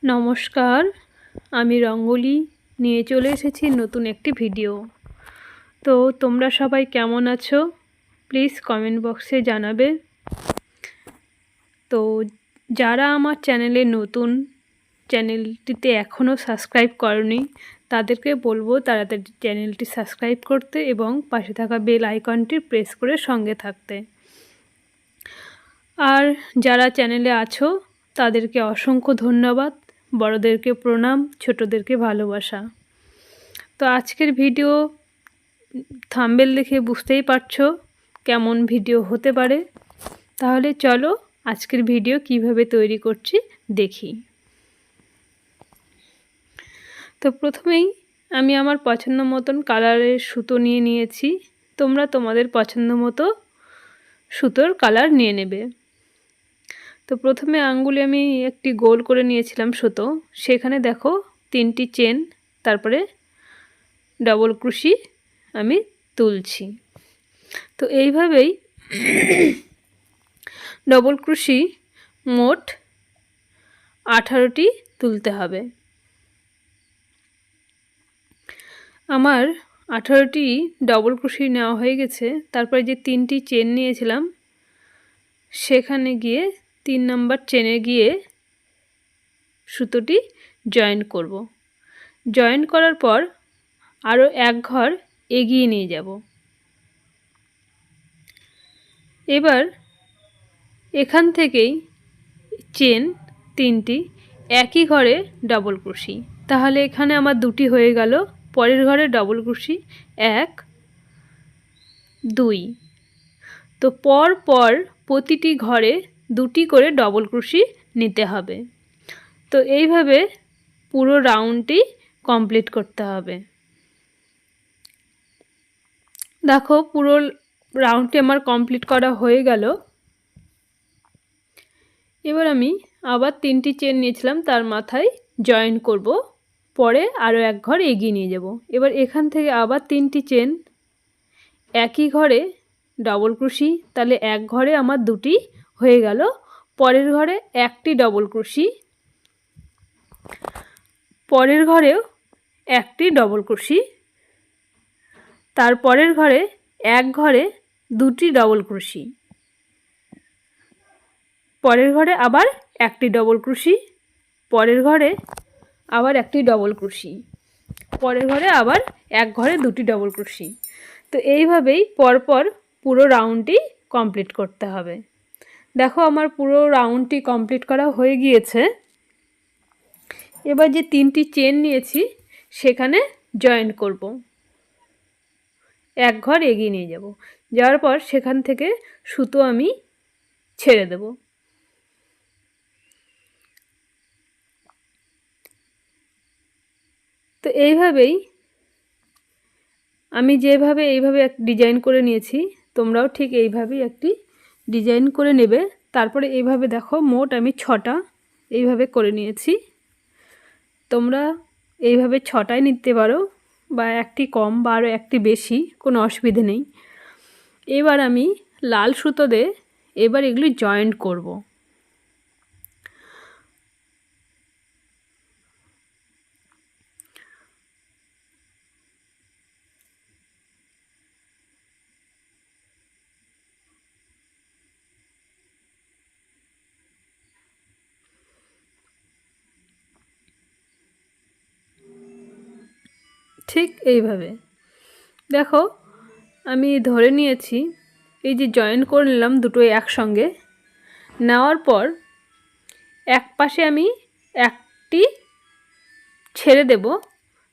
নমস্কার, আমি রঙ্গোলি নিয়ে চলে এসেছি নতুন একটি ভিডিও। তো তোমরা সবাই কেমন আছো প্লিজ কমেন্ট বক্সে জানাবে। তো যারা আমার চ্যানেলে নতুন, চ্যানেলটিতে এখনও সাবস্ক্রাইব করনি তাদেরকে বলবো তাড়াতাড়ি চ্যানেলটি সাবস্ক্রাইব করতে এবং পাশে থাকা বেল আইকনটি প্রেস করে সঙ্গে থাকতে। আর যারা চ্যানেলে আছো তাদেরকে অসংখ্য ধন্যবাদ, বড়দেরকে প্রণাম, ছোটদেরকে ভালোবাসা। তো আজকের ভিডিও থাম্বনেল দেখে বুঝতেই পারছো কেমন ভিডিও হতে পারে। তাহলে চলো আজকের ভিডিও কিভাবে তৈরি করছি দেখি। তো প্রথমেই আমি আমার পছন্দ মতন কালারের সুতো নিয়ে নিয়েছি। তোমরা তোমাদের পছন্দ মতো সুতোর কালার নিয়ে নেবে। তো প্রথমে আঙ্গুলে আমি একটি গোল করে নিয়েছিলাম সুতো, সেখানে দেখো 3টি চেন, তারপরে ডবল ক্রোশি আমি তুলছি। তো এইভাবেই ডবল ক্রোশি মোট 18টি তুলতে হবে। আমার 18টি ডবল ক্রোশি নেওয়া হয়ে গেছে। তারপরে যে 3টি চেন নিয়েছিলাম সেখানে গিয়ে 3 নম্বর চেনে গিয়ে সুতোটি জয়েন করব। জয়েন করার পর আরও এক ঘর এগিয়ে নিয়ে যাব। এবার এখান থেকেই চেন 3টি একই ঘরে ডবল ক্রোশি, তাহলে এখানে আমার 2টি হয়ে গেল। পরের ঘরে ডবল ক্রোশি 1 2। তো পর পর প্রতিটি ঘরে 2টি করে ডবল ক্রোশি নিতে হবে। তো এইভাবে পুরো রাউন্ডটি কমপ্লিট করতে হবে। দেখো পুরো রাউন্ডটি আমার কমপ্লিট করা হয়ে গেল। এবার আমি আবার 3টি চেন নিয়েছিলাম তার মাথায় জয়েন করব, পরে আরও এক ঘর এগিয়ে নিয়ে যাব। এবার এখান থেকে আবার 3টি চেন একই ঘরে ডবল ক্রোশি, তাহলে এক ঘরে আমার 2টি হয়ে গেল। পরের ঘরে একটি ডবল ক্রোশি, পরের ঘরেও একটি ডবল ক্রোশি, তারপরের ঘরে এক ঘরে 2টি ডবল ক্রোশি, পরের ঘরে আবার একটি ডবল ক্রোশি, পরের ঘরে আবার একটি ডবল ক্রোশি, পরের ঘরে আবার এক ঘরে 2টি ডবল ক্রোশি। তো এইভাবেই পরপর পুরো রাউন্ডটি কমপ্লিট করতে হবে। দেখো আমার পুরো রাউন্ডটি কমপ্লিট করা হয়ে গিয়েছে। এবার যে 3টি চেন নিয়েছি সেখানে জয়েন করব, এক ঘর এগিয়ে নিয়ে যাব। যাওয়ার পর সেখান থেকে সুতো আমি ছেড়ে দেব। তো এইভাবেই আমি যেভাবে এইভাবে এক ডিজাইন করে নিয়েছি, তোমরাও ঠিক এইভাবেই একটি ডিজাইন করে নেবে। তারপরে এইভাবে দেখো মোট আমি 6টা এইভাবে করে নিয়েছি। তোমরা এইভাবে 6টাই নিতে পারো, বা একটি কম বা আরও একটি বেশি, কোনো অসুবিধে নেই। এবার আমি লাল সুতো দিয়ে এবার এগুলি জয়েন্ট করব। ঠিক এইভাবে দেখো আমি ধরে নিয়েছি। এই যে জয়েন করে নিলাম দুটো একসঙ্গে, নেওয়ার পর এক পাশে আমি একটি ছেড়ে দেব,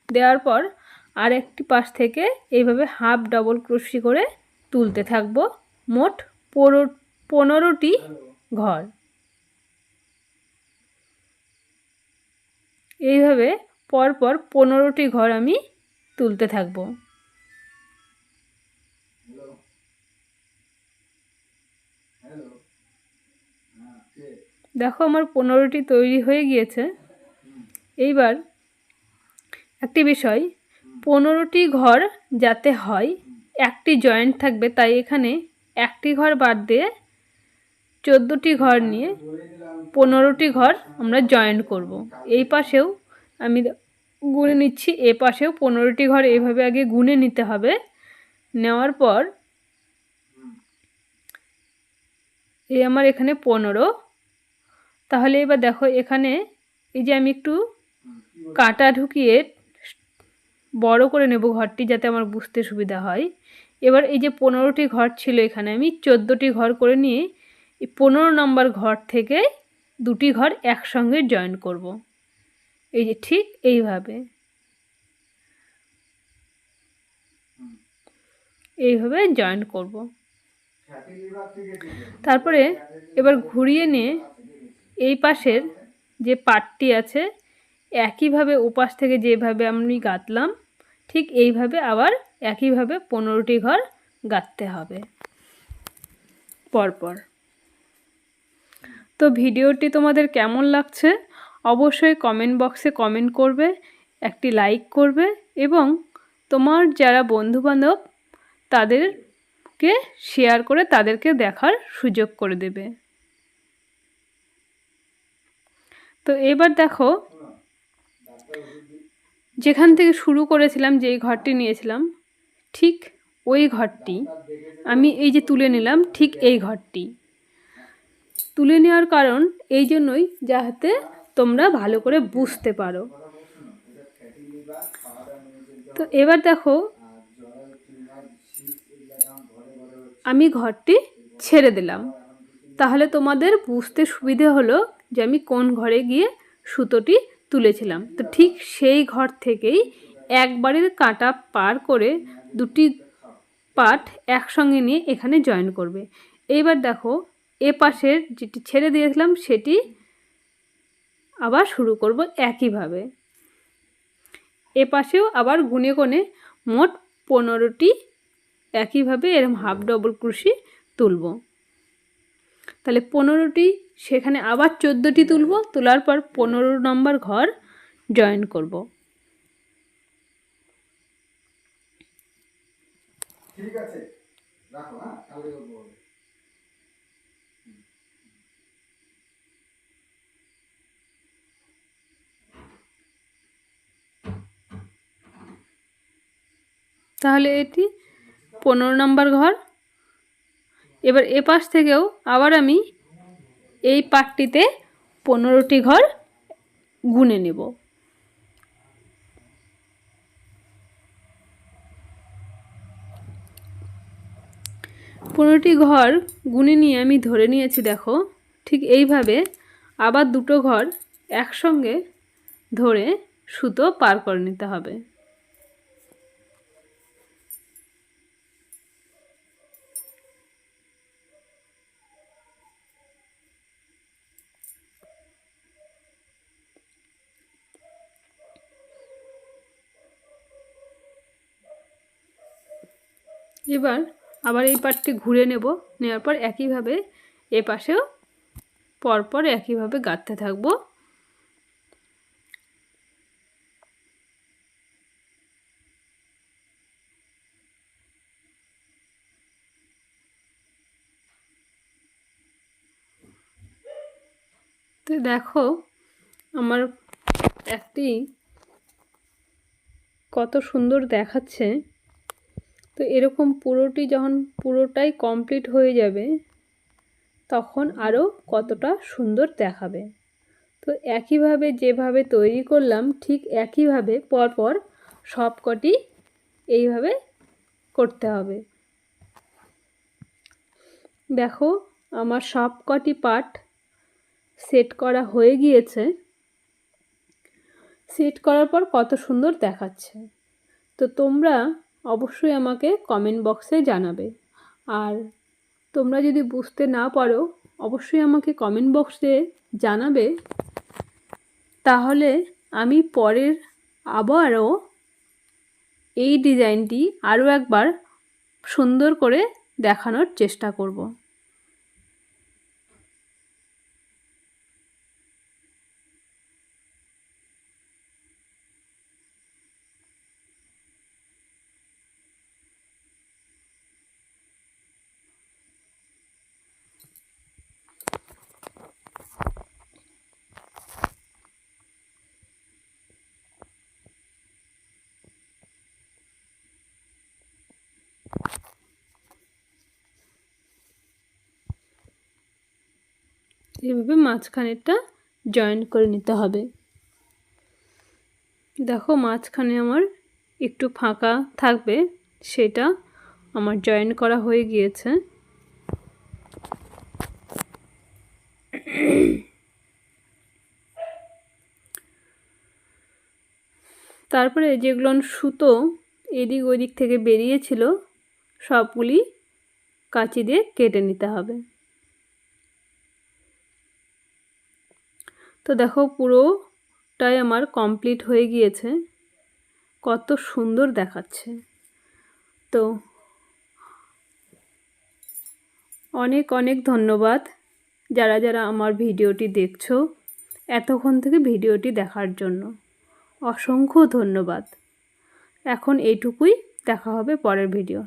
দেওয়ার পর আর একটি পাশ থেকে এইভাবে হাফ ডবল ক্রোশি করে তুলতে থাকবো। মোট 15টি ঘর এইভাবে পরপর 15টি ঘর আমি তুলতে থাকবো। দেখো আমার 15টি তৈরি হয়ে গিয়েছে। এইবার একটি বিষয়, 15টি ঘর যাতে হয় একটি জয়েন্ট থাকবে, তাই এখানে একটি ঘর বাদ দিয়ে 14টি ঘর নিয়ে 15টি ঘর আমরা জয়েন্ট করব। এই পাশেও আমি গুনে নিচ্ছি, এ পাশেও 15টি ঘর এইভাবে আগে গুনে নিতে হবে। নেওয়ার পর এই আমার এখানে 15। তাহলে এবার দেখো এখানে এই যে আমি একটু কাঁটা ঢুকিয়ে বড় করে নেব ঘরটি, যাতে আমার বুঝতে সুবিধা হয়। এবার এই যে 15টি ঘর ছিল, এখানে আমি 14টি ঘর করে নিয়ে এই 15 নম্বর ঘর থেকে 2টি ঘর একসঙ্গে জয়েন করব। এই যে ঠিক এইভাবে জয়েন করব। তারপরে এবার ঘুরিয়ে নিয়ে এই পাশের যে পাটটি আছে একইভাবে ওপাশ থেকে যেভাবে আমি গাঁথলাম ঠিক এইভাবে আবার একইভাবে 15টি ঘর গাঁথতে হবে পরপর। তো ভিডিওটি তোমাদের কেমন লাগছে অবশ্যই কমেন্ট বক্সে কমেন্ট করবে, একটি লাইক করবে এবং তোমার যারা বন্ধুবান্ধব তাদেরকে শেয়ার করে তাদেরকে দেখার সুযোগ করে দেবে। তো এবার দেখো যেখান থেকে শুরু করেছিলাম, যেই ঘরটি নিয়েছিলাম ঠিক ওই ঘরটি আমি এই যে তুলে নিলাম, ঠিক এই ঘরটি তুলে নেওয়ার কারণ এই জন্যই যাতে তোমরা ভালো করে বুঝতে পারো। তো এবার দেখো আমি ঘরটি ছেড়ে দিলাম, তাহলে তোমাদের বুঝতে সুবিধে হলো যে আমি কোন ঘরে গিয়ে সুতোটি তুলেছিলাম। তো ঠিক সেই ঘর থেকেই একবারের কাঁটা পার করে 2টি পাট একসঙ্গে নিয়ে এখানে জয়েন করবে। এইবার দেখো এ পাশের যেটি ছেড়ে দিয়েছিলাম সেটি আবার শুরু করব একইভাবে। এ পাশেও আবার গুনে গুনে মোট 15টি একইভাবে এরকম হাফ ডবল ক্রোশি তুলব। তাহলে 15টি, সেখানে আবার 14টি তুলব, তোলার পর 15 নম্বর ঘর জয়েন করব। ঠিক আছে, রাখো। হ্যাঁ, কালকে বলবো। তাহলে এটি 15 নম্বর ঘর। এবার এ পাশ থেকেও আবার আমি এই পাটটিতে 15টি ঘর গুনে নেব। 15টি ঘর গুনে নিয়ে আমি ধরে নিয়েছি। দেখো ঠিক এইভাবে আবার 2টো ঘর একসঙ্গে ধরে সুতো পার করে নিতে হবে। এবার আবার এই পাটটি ঘুরে নেব, নেওয়ার পর একইভাবে এ পাশেও পরপর একইভাবে গাঁথতে থাকবো। তো দেখো আমার একটি কত সুন্দর দেখাচ্ছে। তো এরকম পুরোটি যখন পুরোটাই কমপ্লিট হয়ে যাবে তখন আরও কতটা সুন্দর দেখাবে। তো একইভাবে যেভাবে তৈরি করলাম ঠিক একইভাবে পরপর সবকটি এইভাবে করতে হবে। দেখো আমার সবকটি পার্ট সেট করা হয়ে গিয়েছে। সেট করার পর কত সুন্দর দেখাচ্ছে। তো তোমরা অবশ্যই আমাকে কমেন্ট বক্সে জানাবে। আর তোমরা যদি বুঝতে না পারো অবশ্যই আমাকে কমেন্ট বক্সে জানাবে, তাহলে আমি পরের আবারও এই ডিজাইনটি আরও একবার সুন্দর করে দেখানোর চেষ্টা করব। এইভাবে মাঝখানেরটা জয়েন করে নিতে হবে। দেখো মাঝখানে আমার একটু ফাঁকা থাকবে, সেটা আমার জয়েন করা হয়ে গিয়েছে। তারপরে যেগুলো সুতো এদিক ওদিক থেকে বেরিয়েছিল সবগুলি কাঁচি দিয়ে কেটে নিতে হবে। তো দেখো পুরোটাই আমার কমপ্লিট হয়ে গিয়েছে, কত সুন্দর দেখাচ্ছে। তো অনেক অনেক ধন্যবাদ যারা যারা আমার ভিডিওটি দেখছো, এতক্ষণ থেকে ভিডিওটি দেখার জন্য অসংখ্য ধন্যবাদ। এখন এইটুকুই, দেখা হবে পরের ভিডিও।